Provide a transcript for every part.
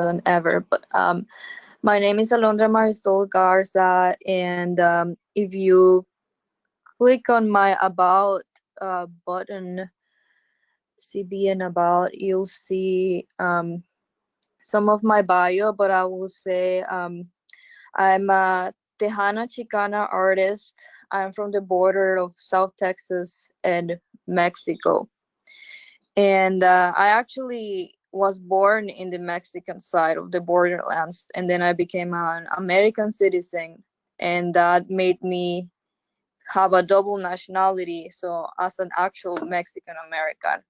than ever. But my name is Alondra Garza, and if you click on my about button, CB and about, you'll see some of my bio. But I will say I'm a Tejana Chicana artist. I'm from the border of South Texas and Mexico. And I actually was born in the Mexican side of the borderlands, and then I became an American citizen, and that made me have a double nationality, so as an actual Mexican American.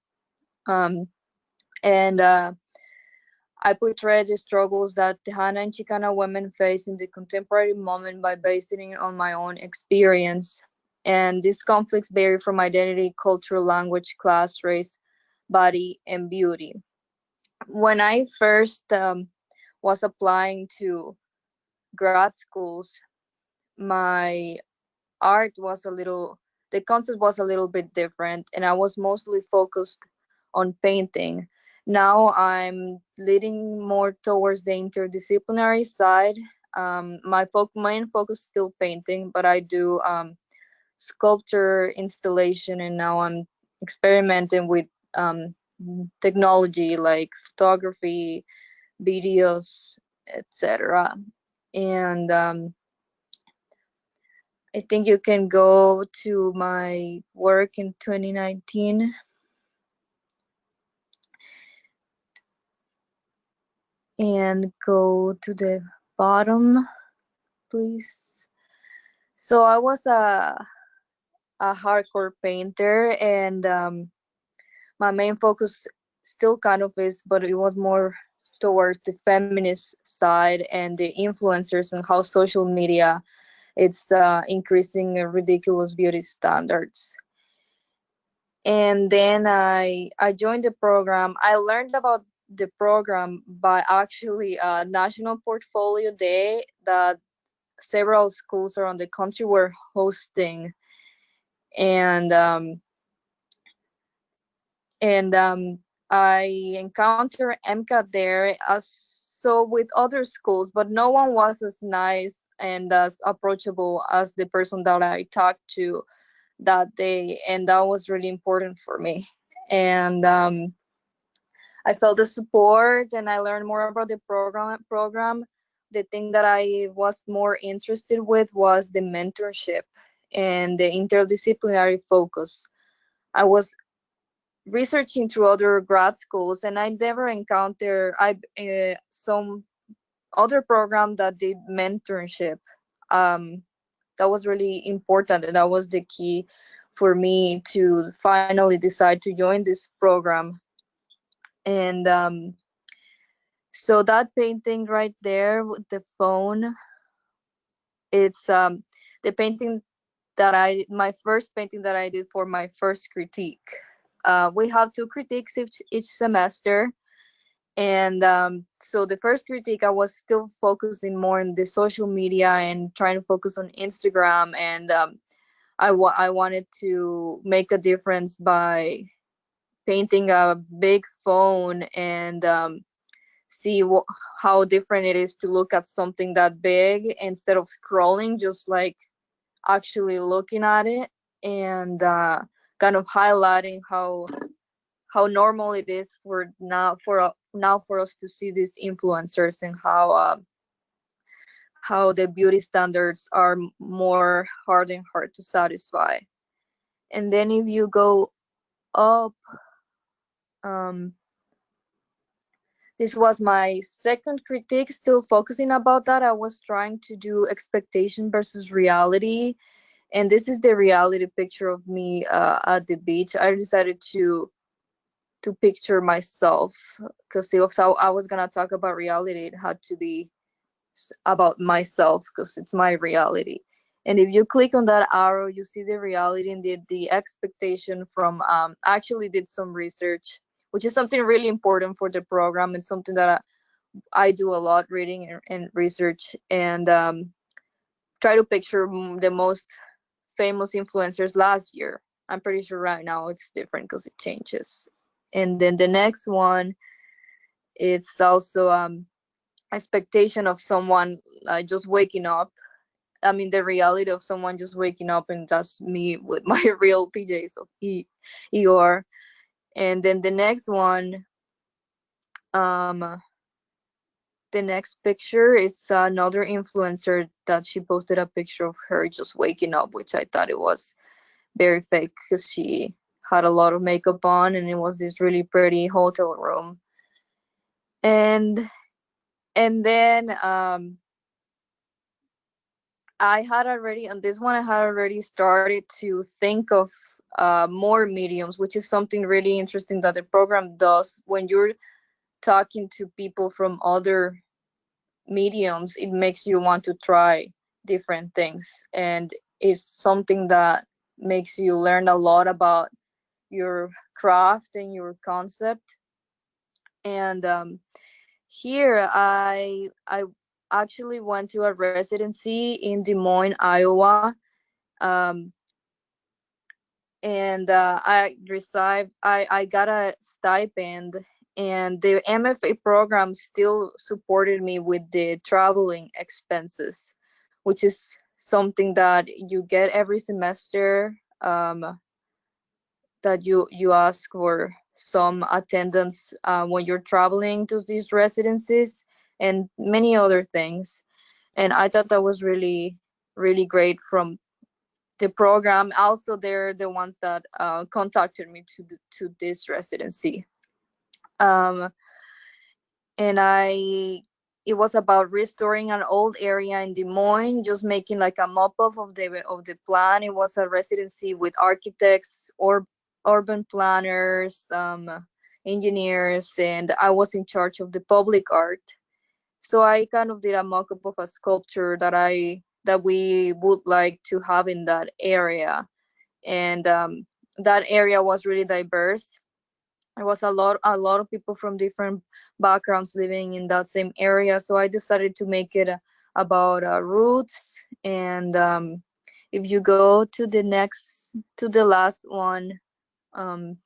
And I portray the struggles that Tejana and Chicana women face in the contemporary moment by basing it on my own experience. And these conflicts vary from identity, culture, language, class, race, body, and beauty. When I first was applying to grad schools, my art was the concept was a little bit different, and I was mostly focused on painting. Now I'm leading more towards the interdisciplinary side. My main focus is still painting, but I do sculpture, installation, and now I'm experimenting with technology like photography, videos, etc. And I think you can go to my work in 2019. And go to the bottom, please. So I was a hardcore painter, and my main focus still kind of is, but it was more towards the feminist side and the influencers and how social media it's increasing ridiculous beauty standards. And then I joined the program. I learned about the program by actually a national portfolio day that several schools around the country were hosting, and I encountered MCAT there as so with other schools, but no one was as nice and as approachable as the person that I talked to that day, and that was really important for me. And I felt the support, and I learned more about the program. The thing that I was more interested with was the mentorship and the interdisciplinary focus. I was researching through other grad schools, and I never encountered some other program that did mentorship. That was really important, and that was the key for me to finally decide to join this program. And so that painting right there with the phone, it's the painting that my first painting that I did for my first critique. We have two critiques each semester, and so the first critique I was still focusing more on the social media and trying to focus on Instagram, and I wanted to make a difference by painting a big phone and see how different it is to look at something that big instead of scrolling, just like actually looking at it, and kind of highlighting how normal it is for us to see these influencers, and how the beauty standards are more hard and hard to satisfy. And then if you go up, this was my second critique, still focusing about that. I was trying to do expectation versus reality, and this is the reality picture of me at the beach. I decided to picture myself, because if I was gonna talk about reality, it had to be about myself, because it's my reality. And if you click on that arrow, you see the reality and the expectation from actually did some research, which is something really important for the program, and something that I do a lot, reading and research, and try to picture the most famous influencers last year. I'm pretty sure right now it's different because it changes. And then the next one, it's also expectation of someone like just waking up. I mean, the reality of someone just waking up and that's me with my real PJs of Eeyore. And then um, the next picture is another influencer that she posted a picture of her just waking up, which I thought it was very fake because she had a lot of makeup on and it was this really pretty hotel room. And and then I had already on this one I had already started to think of more mediums, which is something really interesting that the program does when you're talking to people from other mediums. It makes you want to try different things, and it's something that makes you learn a lot about your craft and your concept. And here I actually went to a residency in Des Moines, Iowa. um, and I got a stipend, and the MFA program still supported me with the traveling expenses, which is something that you get every semester. That you ask for some attendance when you're traveling to these residencies and many other things. And I thought that was really great from the program. Also, they're the ones that contacted me to this residency. Um, and it was about restoring an old area in Des Moines, just making like a mop-up of the plan. It was a residency with architects or urban planners, engineers, and I was in charge of the public art. So I kind of did a mock-up of a sculpture that we would like to have in that area. And that area was really diverse. There was a lot of people from different backgrounds living in that same area. So I decided to make it about roots. And if you go to the last one, um,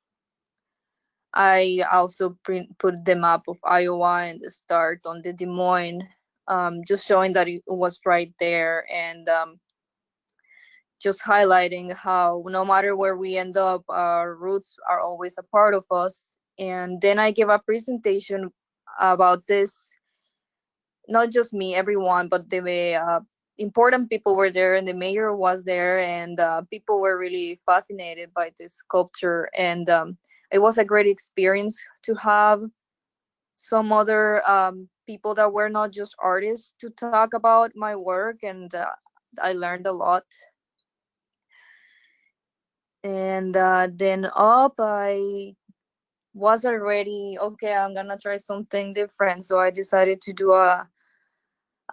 I also put the map of Iowa and the start on the Des Moines, just showing that it was right there. And just highlighting how no matter where we end up, our roots are always a part of us. And then I gave a presentation about this, not just me, everyone, but the important people were there, and the mayor was there, and people were really fascinated by this sculpture. And it was a great experience to have some other people that were not just artists to talk about my work, and I learned a lot. And then up I was already okay, I'm gonna try something different, so I decided to do a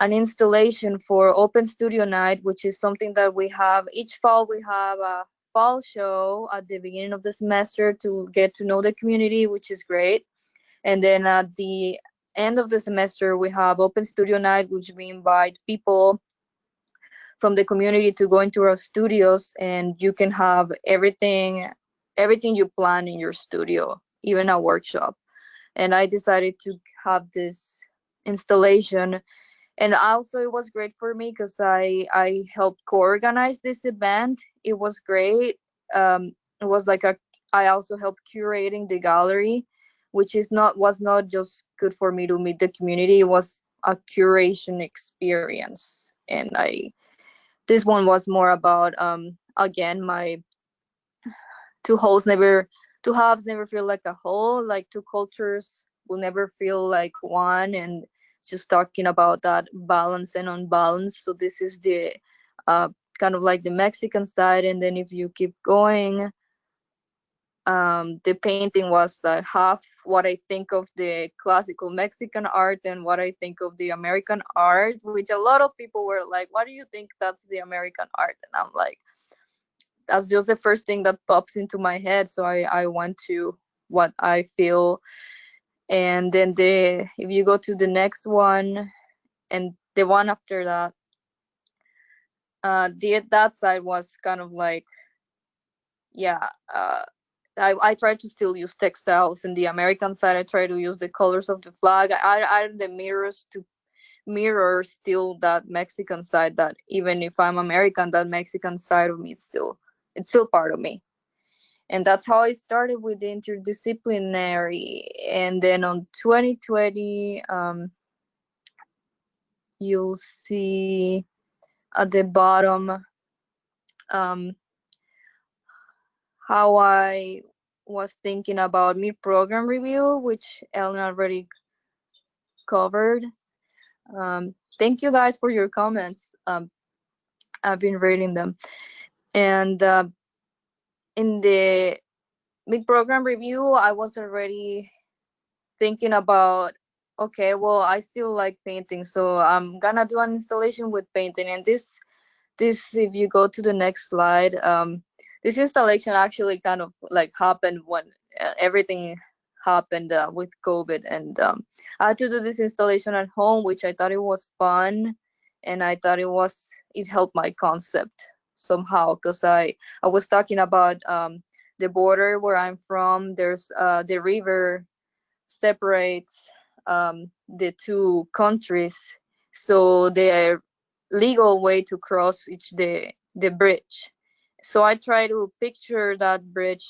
an installation for open studio night, which is something that we have each fall. We have a fall show at the beginning of the semester to get to know the community, which is great. And then at the end of the semester we have open studio night, which we invite people from the community to go into our studios, and you can have everything you plan in your studio, even a workshop. And I decided to have this installation. And also it was great for me because I helped co-organize this event. It was great. It was like a I also helped curating the gallery, which is not was not just good for me to meet the community. It was a curation experience. And I this one was more about again my two wholes never two halves never feel like a whole, like two cultures will never feel like one. And just talking about that balance and unbalance. So this is the uh, kind of like the Mexican side. And then if you keep going, the painting was like half what I think of the classical Mexican art and what I think of the American art, which a lot of people were like, what do you think that's the American art? And I'm like, that's just the first thing that pops into my head. So I went to what I feel. And then the if you go to the next one and the one after that, the that side was kind of like, yeah, I try to still use textiles. In the American side, I try to use the colors of the flag. I added the mirrors mirror still that Mexican side, that even if I'm American, that Mexican side of me is still, it's still part of me. And that's how I started with the interdisciplinary. And then on 2020, you'll see at the bottom, um, how I was thinking about mid-program review, which Ellen already covered. Thank you guys for your comments. I've been reading them. And in the mid-program review, I was already thinking about, okay, well, I still like painting, so I'm gonna do an installation with painting. And this, if you go to the next slide, this installation actually kind of like happened when everything happened with COVID. And I had to do this installation at home, which I thought it was fun, and I thought it helped my concept somehow, because I was talking about the border where I'm from. There's the river separates the two countries, so the legal way to cross the bridge. So I try to picture that bridge.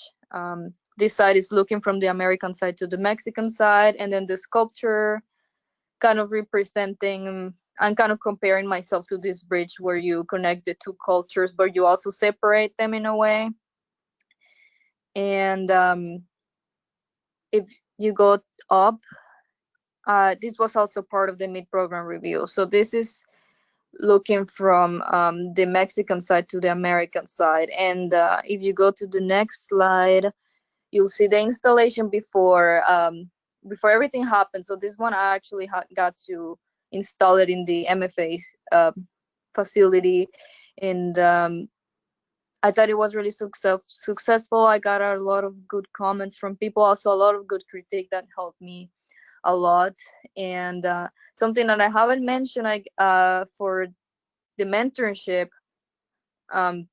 This side is looking from the American side to the Mexican side, and then the sculpture kind of representing. I'm kind of comparing myself to this bridge where you connect the two cultures, but you also separate them in a way. And if you go up, this was also part of the mid-program review. So this is looking from the Mexican side to the American side. And if you go to the next slide, you'll see the installation before everything happened. So this one I actually got to install it in the MFA facility, and I thought it was really successful. I got a lot of good comments from people, also a lot of good critique that helped me a lot. And something that I haven't mentioned, for the mentorship, um,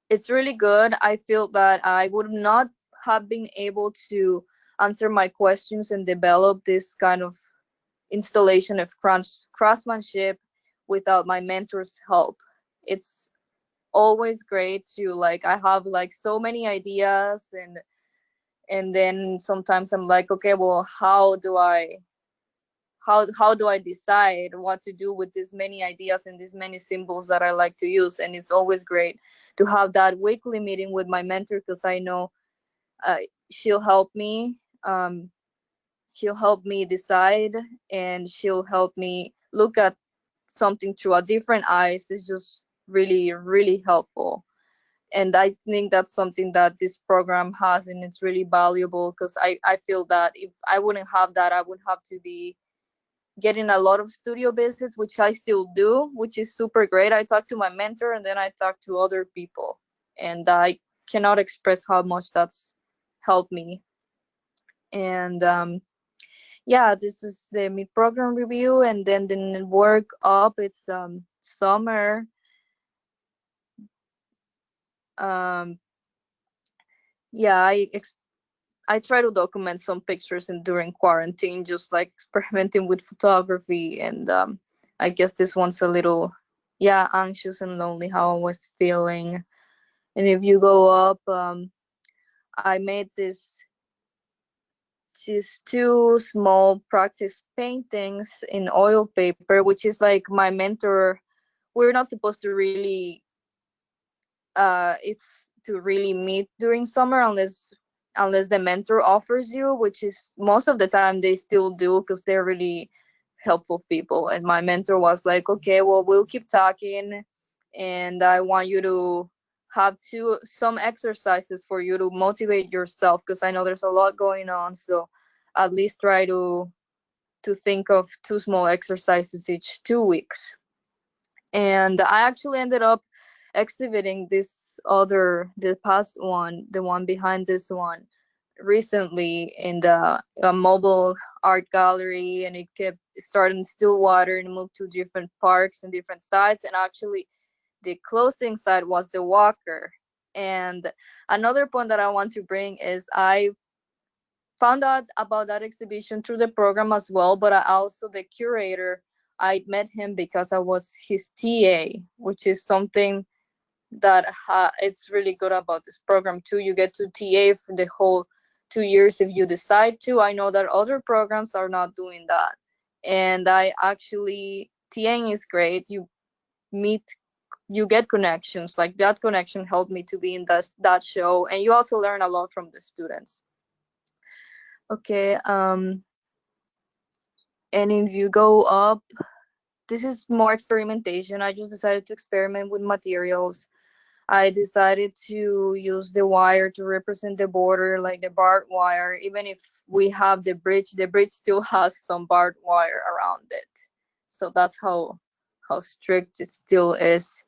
it's really good. I feel that I would not have been able to answer my questions and develop this kind of installation of craftsmanship without my mentor's help. It's always great to, like, I have like so many ideas, and then sometimes I'm like, okay, well, how do I decide what to do with these many ideas and these many symbols that I like to use? And it's always great to have that weekly meeting with my mentor, because I know uh, she'll help me. She'll help me decide, and she'll help me look at something through a different eyes. It's just really, really helpful. And I think that's something that this program has, and it's really valuable, because I feel that if I wouldn't have that, I would have to be getting a lot of studio visits, which I still do, which is super great. I talk to my mentor, and then I talk to other people, and I cannot express how much that's helped me. And yeah, this is the mid-program review. And then the work up, it's summer. um yeah, I try to document some pictures and during quarantine, just like experimenting with photography. And I guess this one's a little, yeah, anxious and lonely, how I was feeling. And if you go up, I made these two small practice paintings in oil paper, which is like my mentor. We're not supposed to really it's to really meet during summer, unless the mentor offers you, which is most of the time they still do, because they're really helpful people. And my mentor was like, okay, well, we'll keep talking, and I want you to have some exercises for you to motivate yourself, because I know there's a lot going on. So at least try to think of two small exercises each 2 weeks. And I actually ended up exhibiting the past one, the one behind this one, recently in the a mobile art gallery. And it kept starting in Stillwater and moved to different parks and different sites. And actually the closing site was the Walker. And another point that I want to bring is I found out about that exhibition through the program as well, but I also, the curator I met him because I was his TA, which is something that it's really good about this program too. You get to TA for the whole 2 years if you decide to. I know that other programs are not doing that, and I actually TAing is great. Meet you get connections. Like that connection helped me to be in that show, and you also learn a lot from the students. Okay, and if you go up, this is more experimentation. I just decided to experiment with materials. I decided to use the wire to represent the border, like the barbed wire. Even if we have the bridge still has some barbed wire around it. So that's how strict it still is.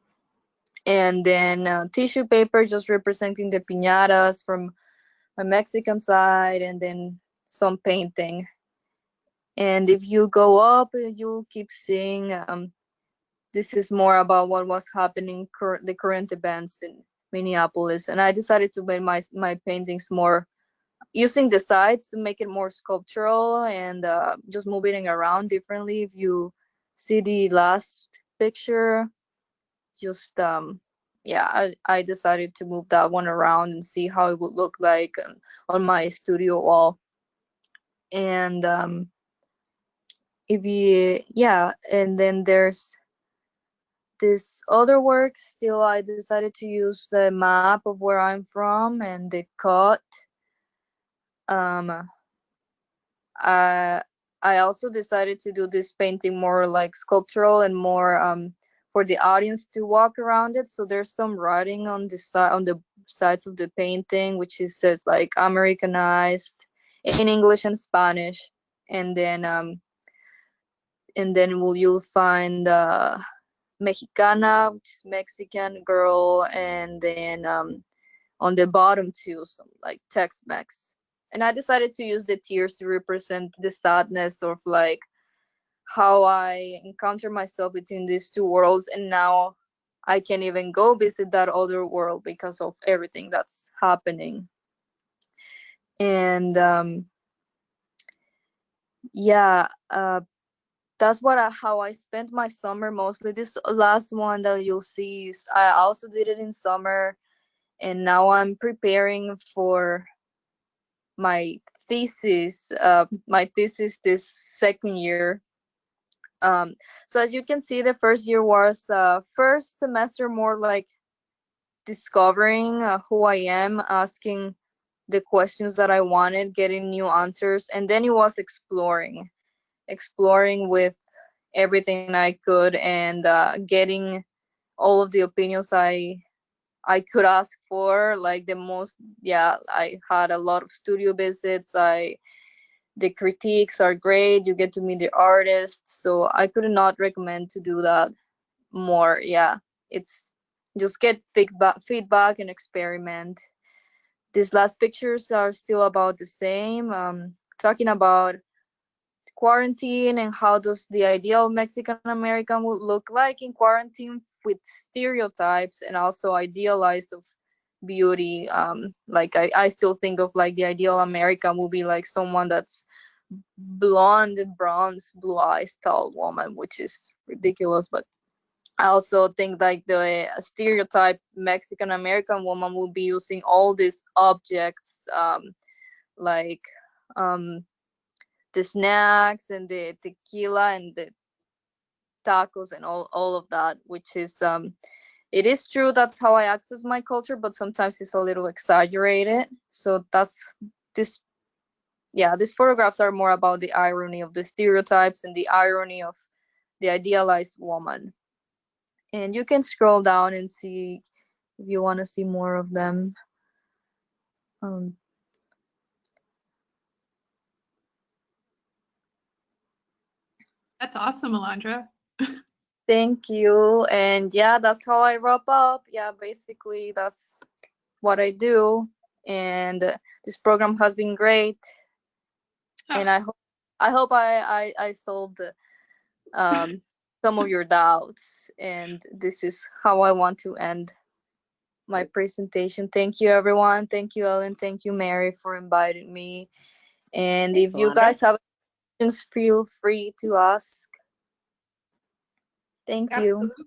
And then tissue paper, just representing the piñatas from my Mexican side, and then some painting. And if you go up, you'll keep seeing. This is more about what was happening, the current events in Minneapolis. And I decided to make my paintings more using the sides to make it more sculptural, and just moving it around differently. If you see the last picture, just yeah, I decided to move that one around and see how it would look like on my studio wall. And if you yeah, and then there's this other work. Still, I decided to use the map of where I'm from and the cut. um I I also decided to do this painting more like sculptural and more for the audience to walk around it. So there's some writing on the side on the sides of the painting, which is says like Americanized in English and Spanish, and then will you'll find Mexicana, which is Mexican girl, and then on the bottom too, some like Tex-Mex. And I decided to use the tears to represent the sadness of like how I encounter myself between these two worlds, and now I can't even go visit that other world because of everything that's happening. And yeah, that's how I spent my summer mostly. This last one that you'll see is I also did it in summer, and now I'm preparing for my thesis this second year. So as you can see, the first year was first semester more like discovering who I am, asking the questions that I wanted, getting new answers, and then it was exploring with everything I could, and getting all of the opinions I could ask for. Like the most, yeah, I had a lot of studio visits. The critiques are great. You get to meet the artists, so I could not recommend to do that more. Yeah, it's just get feedback and experiment. These last pictures are still about the same. Talking about quarantine and how does the ideal Mexican American would look like in quarantine with stereotypes and also idealized of beauty. Like I still think of like the ideal American will be like someone that's blonde, bronze, blue eyes, tall woman, which is ridiculous. But I also think like the stereotype Mexican American woman will be using all these objects, like um, the snacks and the tequila and the tacos and all of that, which is it is true that's how I access my culture, but sometimes it's a little exaggerated. So that's this yeah, these photographs are more about the irony of the stereotypes and the irony of the idealized woman. And you can scroll down and see if you want to see more of them. um, That's awesome, Alondra. Thank you. And yeah, that's how I wrap up. Yeah, basically that's what I do. And this program has been great. Oh. And I hope I solved um, some of your doubts. And this is how I want to end my presentation. Thank you, everyone. Thank you, Ellen. Thank you, Mary, for inviting me. And Thanks, if you Alondra. guys have questions, feel free to ask. Thank you. Absolutely.